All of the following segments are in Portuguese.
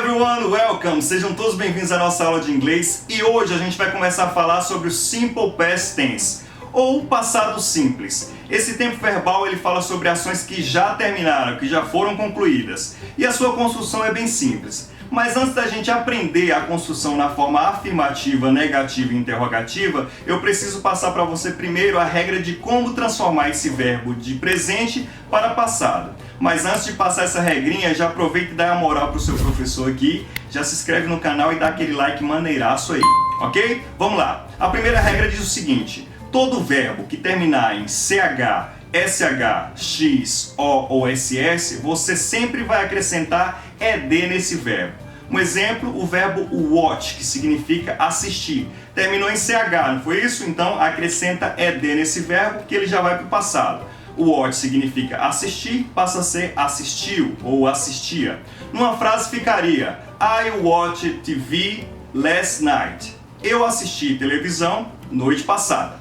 everyone, welcome! Sejam todos bem-vindos à nossa aula de inglês e hoje a gente vai começar a falar sobre o Simple Past Tense, ou passado simples. Esse tempo verbal ele fala sobre ações que já terminaram, que já foram concluídas, e a sua construção é bem simples. Mas antes da gente aprender a construção na forma afirmativa, negativa e interrogativa, eu preciso passar para você primeiro a regra de como transformar esse verbo de presente para passado. Mas antes de passar essa regrinha, já aproveita e dá uma moral para o seu professor aqui, já se inscreve no canal e dá aquele like maneiraço aí, ok? Vamos lá! A primeira regra diz o seguinte: todo verbo que terminar em CH, SH, X, O ou SS, você sempre vai acrescentar ED nesse verbo. Um exemplo, o verbo watch, que significa assistir. Terminou em CH, não foi isso? Então acrescenta ED nesse verbo que ele já vai para o passado. O watch significa assistir, passa a ser assistiu ou assistia. Numa frase ficaria I watched TV last night. Eu assisti televisão noite passada.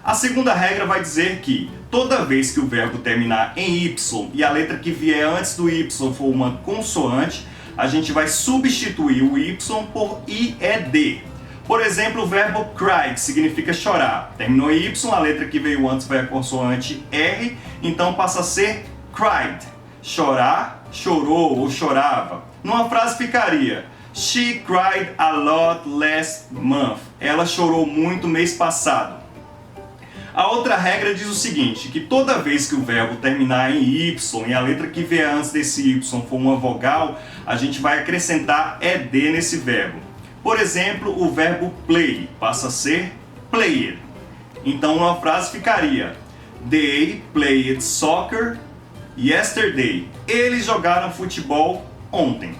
A segunda regra vai dizer que toda vez que o verbo terminar em Y e a letra que vier antes do Y for uma consoante, a gente vai substituir o Y por IED. Por exemplo, o verbo cry, que significa chorar. Terminou em Y, a letra que veio antes vai a consoante R, então passa a ser cried. Chorar, chorou ou chorava. Numa frase ficaria She cried a lot last month. Ela chorou muito mês passado. A outra regra diz o seguinte, que toda vez que o verbo terminar em Y e a letra que vier antes desse Y for uma vogal, a gente vai acrescentar ED nesse verbo. Por exemplo, o verbo play passa a ser played. Então, numa frase ficaria They played soccer yesterday. Eles jogaram futebol ontem.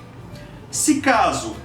Se caso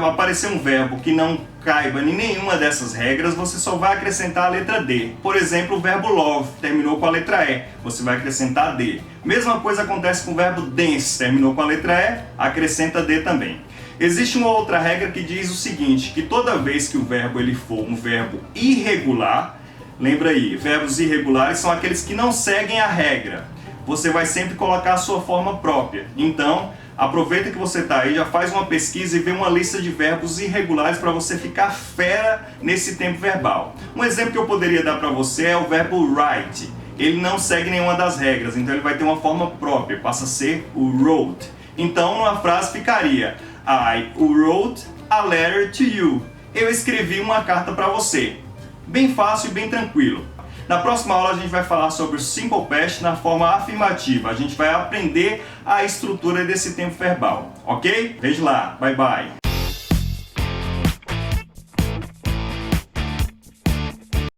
aparecer um verbo que não caiba em nenhuma dessas regras, você só vai acrescentar a letra D. Por exemplo, o verbo love terminou com a letra E, você vai acrescentar D. Mesma coisa acontece com o verbo dance, terminou com a letra E, acrescenta D também. Existe uma outra regra que diz o seguinte, que toda vez que o verbo ele for um verbo irregular, lembra aí, verbos irregulares são aqueles que não seguem a regra. Você vai sempre colocar a sua forma própria. Então, aproveita que você está aí, já faz uma pesquisa e vê uma lista de verbos irregulares para você ficar fera nesse tempo verbal. Um exemplo que eu poderia dar para você é o verbo write. Ele não segue nenhuma das regras, então ele vai ter uma forma própria, passa a ser o wrote. Então, numa frase ficaria I wrote a letter to you. Eu escrevi uma carta para você. Bem fácil e bem tranquilo. Na próxima aula a gente vai falar sobre o Simple Past na forma afirmativa. A gente vai aprender a estrutura desse tempo verbal, ok? Veja lá, bye bye!